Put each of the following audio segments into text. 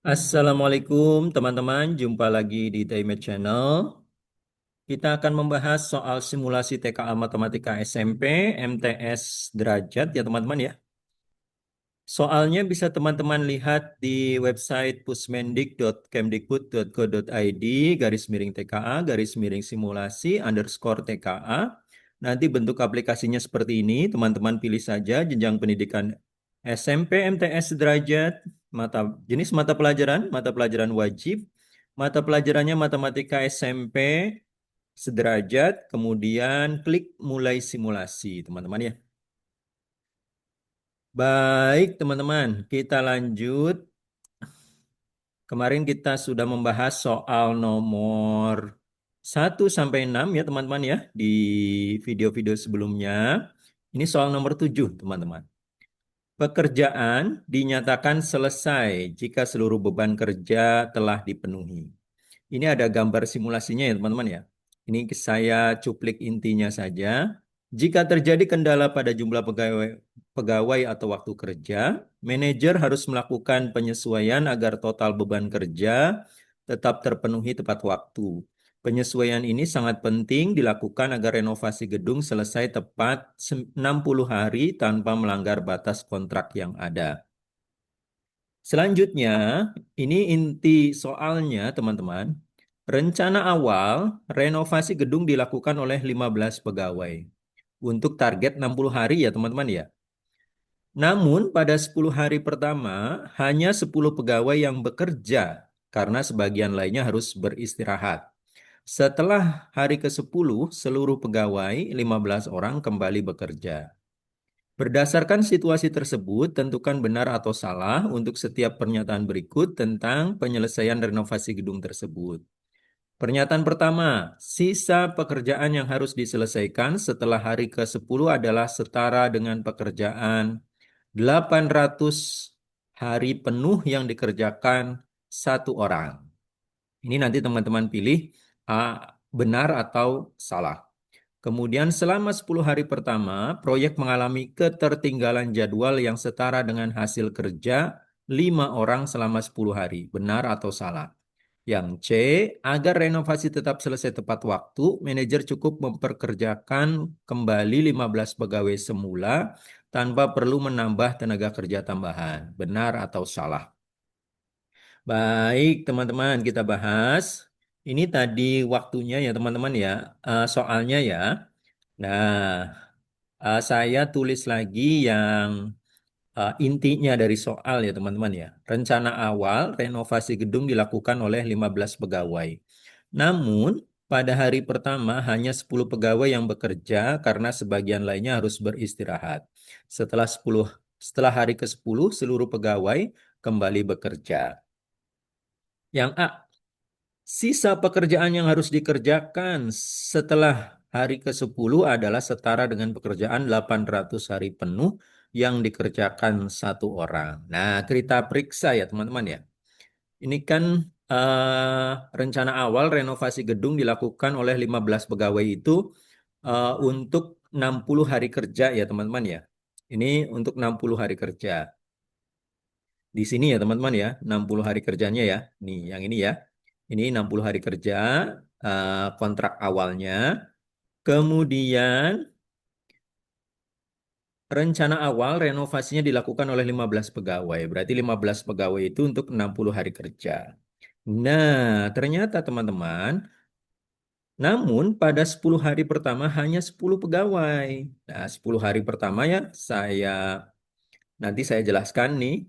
Assalamualaikum teman-teman, jumpa lagi di Daimet Channel. Kita akan membahas soal simulasi TKA Matematika SMP, MTS derajat ya teman-teman ya. Soalnya bisa teman-teman lihat di website pusmendik.kemdikbud.go.id _TKA simulasi _TKA. Nanti bentuk aplikasinya seperti ini, teman-teman pilih saja jenjang pendidikan SMP, MTS derajat, jenis mata pelajaran wajib, mata pelajarannya matematika SMP sederajat, kemudian klik mulai simulasi, teman-teman ya. Baik, teman-teman, kita lanjut. Kemarin kita sudah membahas soal nomor 1 sampai 6 ya, teman-teman ya, di video-video sebelumnya. Ini soal nomor 7, teman-teman. Pekerjaan dinyatakan selesai jika seluruh beban kerja telah dipenuhi. Ini ada gambar simulasinya ya teman-teman ya. Ini saya cuplik intinya saja. Jika terjadi kendala pada jumlah pegawai atau waktu kerja, manajer harus melakukan penyesuaian agar total beban kerja tetap terpenuhi tepat waktu. Penyesuaian ini sangat penting dilakukan agar renovasi gedung selesai tepat 60 hari tanpa melanggar batas kontrak yang ada. Selanjutnya, ini inti soalnya, teman-teman. Rencana awal renovasi gedung dilakukan oleh 15 pegawai. Untuk target 60 hari ya, teman-teman ya. Namun, pada 10 hari pertama, hanya 10 pegawai yang bekerja karena sebagian lainnya harus beristirahat. Setelah hari ke-10, seluruh pegawai, 15 orang kembali bekerja. Berdasarkan situasi tersebut, tentukan benar atau salah untuk setiap pernyataan berikut tentang penyelesaian renovasi gedung tersebut. Pernyataan pertama, sisa pekerjaan yang harus diselesaikan setelah hari ke-10 adalah setara dengan pekerjaan 800 hari penuh yang dikerjakan satu orang. Ini nanti teman-teman pilih benar atau salah. Kemudian selama 10 hari pertama, proyek mengalami ketertinggalan jadwal yang setara dengan hasil kerja 5 orang selama 10 hari. Benar atau salah? Yang C, agar renovasi tetap selesai tepat waktu, manajer cukup memperkerjakan kembali 15 pegawai semula tanpa perlu menambah tenaga kerja tambahan. Benar atau salah? Baik, teman-teman, kita bahas. Ini tadi waktunya ya, teman-teman ya. Soalnya ya. Nah, saya tulis lagi yang intinya dari soal ya teman-teman ya. Rencana awal renovasi gedung dilakukan oleh 15 pegawai. Namun, pada hari pertama hanya 10 pegawai yang bekerja karena sebagian lainnya harus beristirahat. Setelah hari ke-10 seluruh pegawai kembali bekerja. Yang A, sisa pekerjaan yang harus dikerjakan setelah hari ke-10 adalah setara dengan pekerjaan 800 hari penuh yang dikerjakan satu orang. Nah, kita periksa ya teman-teman ya. Ini kan rencana awal renovasi gedung dilakukan oleh 15 pegawai itu untuk 60 hari kerja ya teman-teman ya. Ini untuk 60 hari kerja. Di sini ya teman-teman ya, 60 hari kerjanya ya. Nih, yang ini ya. Ini 60 hari kerja kontrak awalnya. Kemudian rencana awal renovasinya dilakukan oleh 15 pegawai. Berarti 15 pegawai itu untuk 60 hari kerja. Nah, ternyata teman-teman, namun pada 10 hari pertama hanya 10 pegawai. Nah, 10 hari pertama ya nanti saya jelaskan nih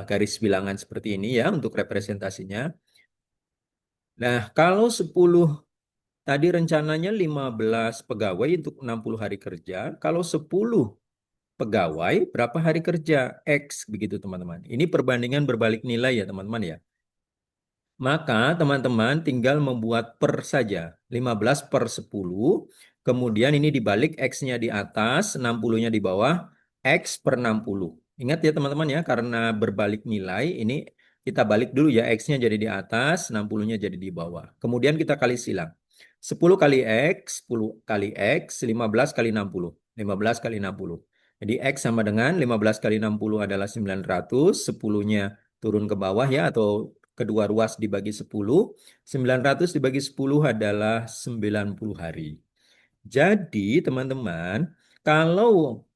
garis bilangan seperti ini ya untuk representasinya. Nah, kalau 10 tadi rencananya 15 pegawai untuk 60 hari kerja. Kalau 10 pegawai, berapa hari kerja? X, begitu teman-teman. Ini perbandingan berbalik nilai ya teman-teman ya. Maka teman-teman tinggal membuat per saja. 15 per 10. Kemudian ini dibalik X-nya di atas, 60-nya di bawah, X per 60. Ingat ya teman-teman ya, karena berbalik nilai, ini kita balik dulu ya, X-nya jadi di atas, 60-nya jadi di bawah. Kemudian kita kali silang. 10 kali X, 10 kali X, 15 kali 60. 15 kali 60. Jadi X sama dengan 15 kali 60 adalah 900, 10-nya turun ke bawah ya, atau kedua ruas dibagi 10. 900 dibagi 10 adalah 90 hari. Jadi teman-teman, kalau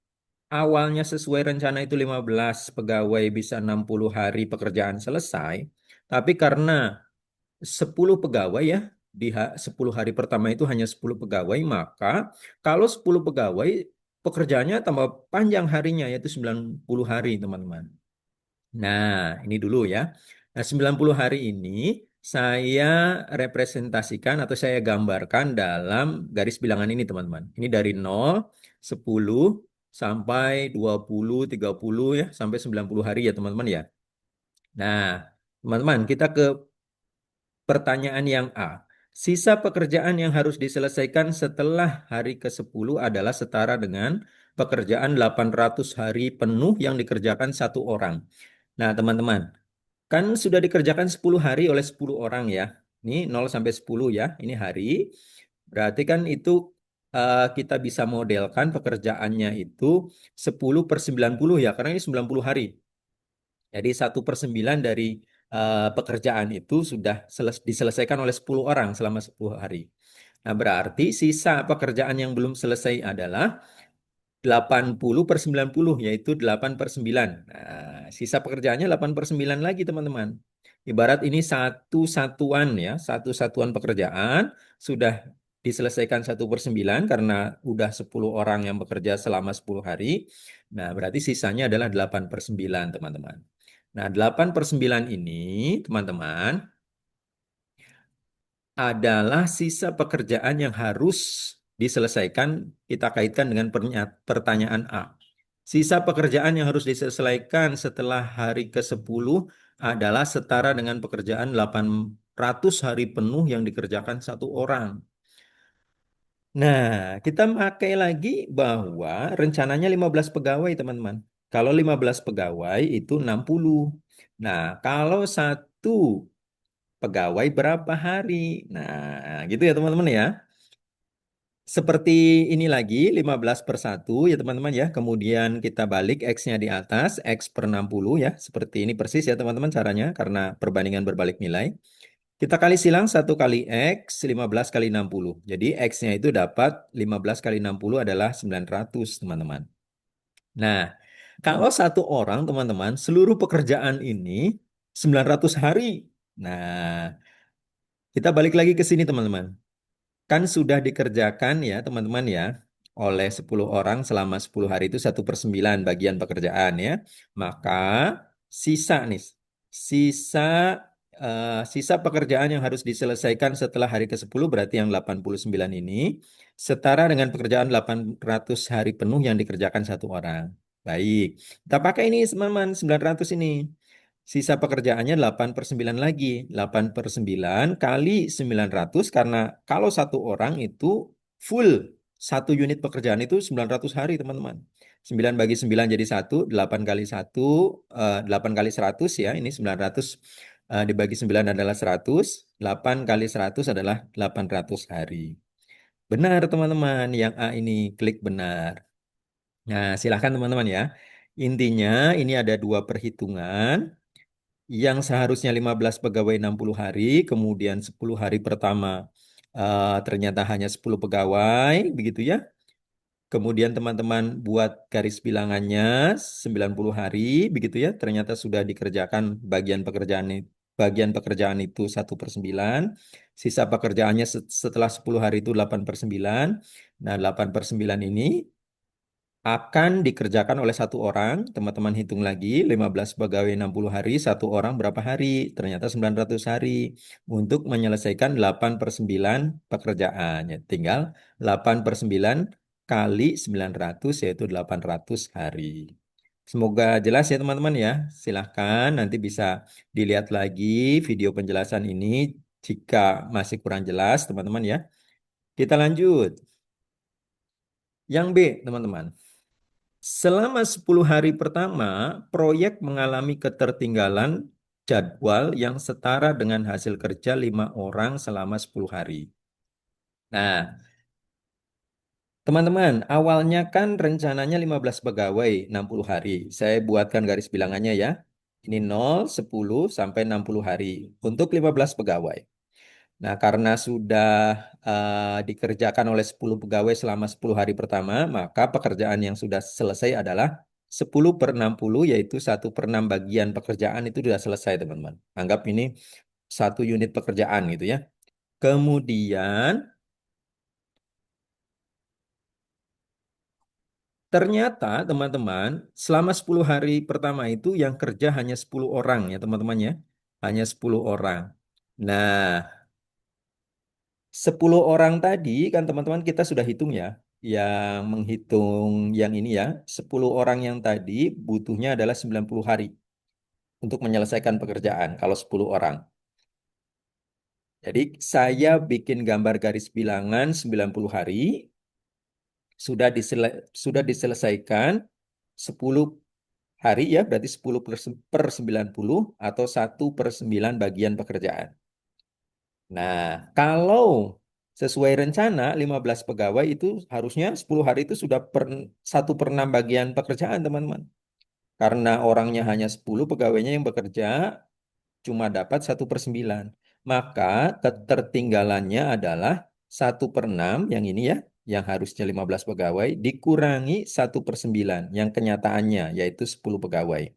awalnya sesuai rencana itu 15 pegawai bisa 60 hari pekerjaan selesai, tapi karena 10 pegawai ya, di 10 hari pertama itu hanya 10 pegawai, maka kalau 10 pegawai pekerjaannya tambah panjang harinya yaitu 90 hari, teman-teman. Nah, ini dulu ya. Nah, 90 hari ini saya representasikan atau saya gambarkan dalam garis bilangan ini, teman-teman. Ini dari 0, 10, sampai 20, 30 ya, sampai 90 hari ya, teman-teman ya. Nah, teman-teman, kita ke pertanyaan yang A. Sisa pekerjaan yang harus diselesaikan setelah hari ke-10 adalah setara dengan pekerjaan 800 hari penuh yang dikerjakan satu orang. Nah, teman-teman, kan sudah dikerjakan 10 hari oleh 10 orang ya. Ini 0 sampai 10 ya, ini hari. Berarti kan itu kita bisa modelkan pekerjaannya itu 10 per 90 ya, karena ini 90 hari. Jadi 1/9 dari pekerjaan itu sudah diselesaikan oleh 10 orang selama 10 hari. Nah, berarti sisa pekerjaan yang belum selesai adalah 80 per 90, yaitu 8 per 9. Nah, sisa pekerjaannya 8 per 9 lagi, teman-teman. Ibarat ini satu satuan ya, satu satuan pekerjaan sudah diselesaikan 1/9 karena udah 10 orang yang bekerja selama 10 hari. Nah, berarti sisanya adalah 8 per 9, teman-teman. Nah, 8 per 9 ini, teman-teman, adalah sisa pekerjaan yang harus diselesaikan, kita kaitkan dengan pertanyaan A. Sisa pekerjaan yang harus diselesaikan setelah hari ke-10 adalah setara dengan pekerjaan 800 hari penuh yang dikerjakan satu orang. Nah, kita pakai lagi bahwa rencananya 15 pegawai, teman-teman. Kalau 15 pegawai itu 60. Nah, kalau satu pegawai berapa hari? Nah, gitu ya teman-teman ya. Seperti ini lagi, 15/1 ya teman-teman ya. Kemudian kita balik X-nya di atas, X per 60 ya. Seperti ini persis ya teman-teman caranya, karena perbandingan berbalik nilai. Kita kali silang 1 kali X, 15 kali 60. Jadi X-nya itu dapat 15 kali 60 adalah 900 teman-teman. Nah, kalau satu orang teman-teman, seluruh pekerjaan ini 900 hari. Nah, kita balik lagi ke sini teman-teman. Kan sudah dikerjakan ya teman-teman ya oleh 10 orang selama 10 hari itu 1/9 bagian pekerjaan ya. Maka sisa nih, sisa sisa pekerjaan yang harus diselesaikan setelah hari ke-10 berarti yang 89 ini setara dengan pekerjaan 800 hari penuh yang dikerjakan satu orang. Baik, kita pakai ini teman-teman 900 ini. Sisa pekerjaannya 8/9 lagi. 8/9 kali 900 karena kalau satu orang itu full satu unit pekerjaan itu 900 hari, teman-teman. 9 bagi 9 jadi 1, 8 kali 1, 8 kali 100 ya, ini 900 dibagi 9 adalah 100, 8 kali 100 adalah 800 hari. Benar, teman-teman, yang A ini klik benar. Nah, silahkan teman-teman ya. Intinya ini ada dua perhitungan yang seharusnya 15 pegawai 60 hari, kemudian 10 hari pertama ternyata hanya 10 pegawai, begitu ya. Kemudian teman-teman buat garis bilangannya 90 hari, begitu ya. Ternyata sudah dikerjakan bagian pekerjaan itu 1/9. Sisa pekerjaannya setelah 10 hari itu 8/9. Nah, 8/9 ini akan dikerjakan oleh satu orang. Teman-teman hitung lagi, 15 pegawai 60 hari, satu orang berapa hari? Ternyata 900 hari untuk menyelesaikan 8/9 pekerjaan. Ya, tinggal 8/9 kali 900 yaitu 800 hari. Semoga jelas ya teman-teman ya. Silahkan nanti bisa dilihat lagi video penjelasan ini jika masih kurang jelas teman-teman ya. Kita lanjut. Yang B, teman-teman. Selama 10 hari pertama, proyek mengalami ketertinggalan jadwal yang setara dengan hasil kerja 5 orang selama 10 hari. Nah, teman-teman, awalnya kan rencananya 15 pegawai 60 hari. Saya buatkan garis bilangannya ya. Ini 0, 10, sampai 60 hari untuk 15 pegawai. Nah, karena sudah dikerjakan oleh 10 pegawai selama 10 hari pertama, maka pekerjaan yang sudah selesai adalah 10 per 60, yaitu 1/6 bagian pekerjaan itu sudah selesai, teman-teman. Anggap ini satu unit pekerjaan gitu ya. Kemudian, ternyata teman-teman, selama 10 hari pertama itu yang kerja hanya 10 orang ya, teman-teman ya. Hanya 10 orang. Nah, 10 orang tadi kan teman-teman kita sudah hitung ya. Yang menghitung yang ini ya, 10 orang yang tadi butuhnya adalah 90 hari untuk menyelesaikan pekerjaan kalau 10 orang. Jadi saya bikin gambar garis bilangan 90 hari, sudah diselesaikan 10 hari ya, berarti 10 per 90 atau 1/9 bagian pekerjaan. Nah, kalau sesuai rencana 15 pegawai itu harusnya 10 hari itu sudah 1/6 bagian pekerjaan, teman-teman. Karena orangnya hanya 10, pegawainya yang bekerja cuma dapat 1/9. Maka ketertinggalannya adalah 1/6 yang ini ya, yang harusnya 15 pegawai dikurangi 1/9 yang kenyataannya yaitu 10 pegawai.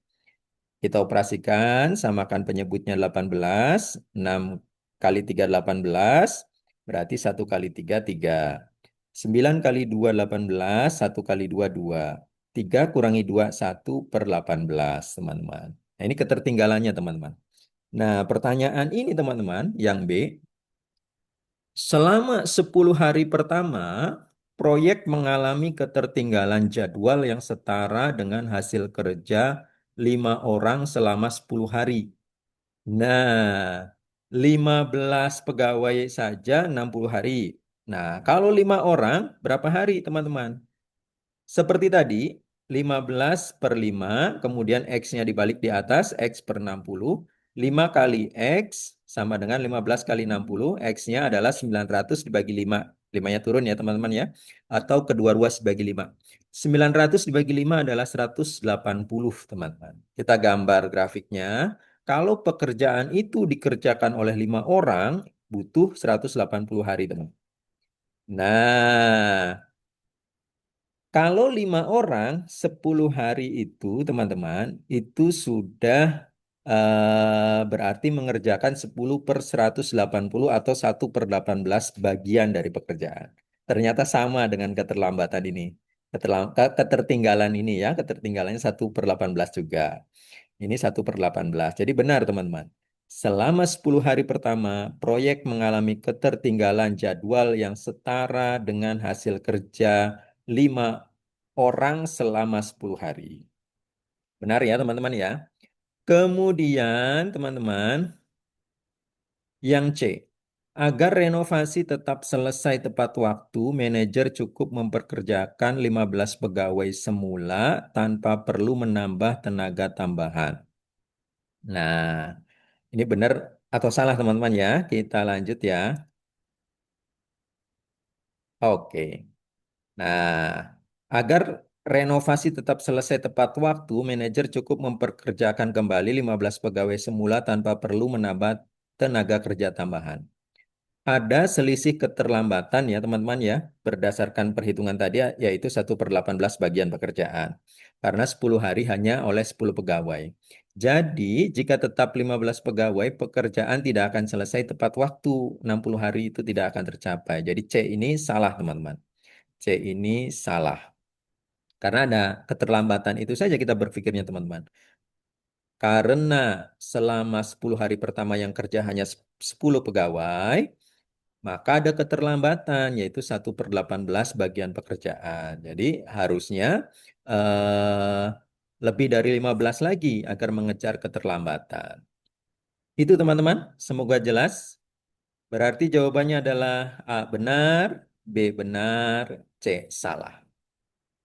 Kita operasikan, samakan penyebutnya 18, 6 kali 3 18, berarti 1 kali 3 3. 9 kali 2 18, 1 kali 2 2. 3 kurangi 2, 1/18, teman-teman. Nah, ini ketertinggalannya, teman-teman. Nah, pertanyaan ini, teman-teman, yang B, selama 10 hari pertama, proyek mengalami ketertinggalan jadwal yang setara dengan hasil kerja 5 orang selama 10 hari. Nah, 15 pegawai saja 60 hari. Nah, kalau 5 orang, berapa hari, teman-teman? Seperti tadi, 15 per 5, kemudian X-nya dibalik di atas, X per 60. 5 kali X sama dengan 15 kali 60, X-nya adalah 900 dibagi 5. 5-nya turun ya, teman-teman ya. Atau kedua ruas dibagi 5. 900 dibagi 5 adalah 180, teman-teman. Kita gambar grafiknya. Kalau pekerjaan itu dikerjakan oleh 5 orang, butuh 180 hari, teman. Nah, kalau 5 orang, 10 hari itu, teman-teman, itu sudah berarti mengerjakan 10 per 180 atau 1/18 bagian dari pekerjaan. Ternyata sama dengan keterlambatan ini. Ketertinggalan ini ya, ketertinggalannya 1/18 juga. Ini 1/18. Jadi benar, teman-teman. Selama 10 hari pertama, proyek mengalami ketertinggalan jadwal yang setara dengan hasil kerja 5 orang selama 10 hari. Benar ya, teman-teman ya. Kemudian, teman-teman, yang C. Agar renovasi tetap selesai tepat waktu, manajer cukup memperkerjakan 15 pegawai semula tanpa perlu menambah tenaga tambahan. Nah, ini benar atau salah, teman-teman ya? Kita lanjut ya. Oke. Nah, agar renovasi tetap selesai tepat waktu, manajer cukup memperkerjakan kembali 15 pegawai semula tanpa perlu menambah tenaga kerja tambahan. Ada selisih keterlambatan ya, teman-teman ya, berdasarkan perhitungan tadi yaitu 1/18 bagian pekerjaan. Karena 10 hari hanya oleh 10 pegawai. Jadi, jika tetap 15 pegawai, pekerjaan tidak akan selesai tepat waktu. 60 hari itu tidak akan tercapai. Jadi C ini salah, teman-teman. C ini salah. Karena ada keterlambatan itu saja kita berpikirnya, teman-teman. Karena selama 10 hari pertama yang kerja hanya 10 pegawai, maka ada keterlambatan, yaitu 1/18 bagian pekerjaan. Jadi harusnya eh, lebih dari 15 lagi agar mengejar keterlambatan. Itu, teman-teman, semoga jelas. Berarti jawabannya adalah A benar, B benar, C salah.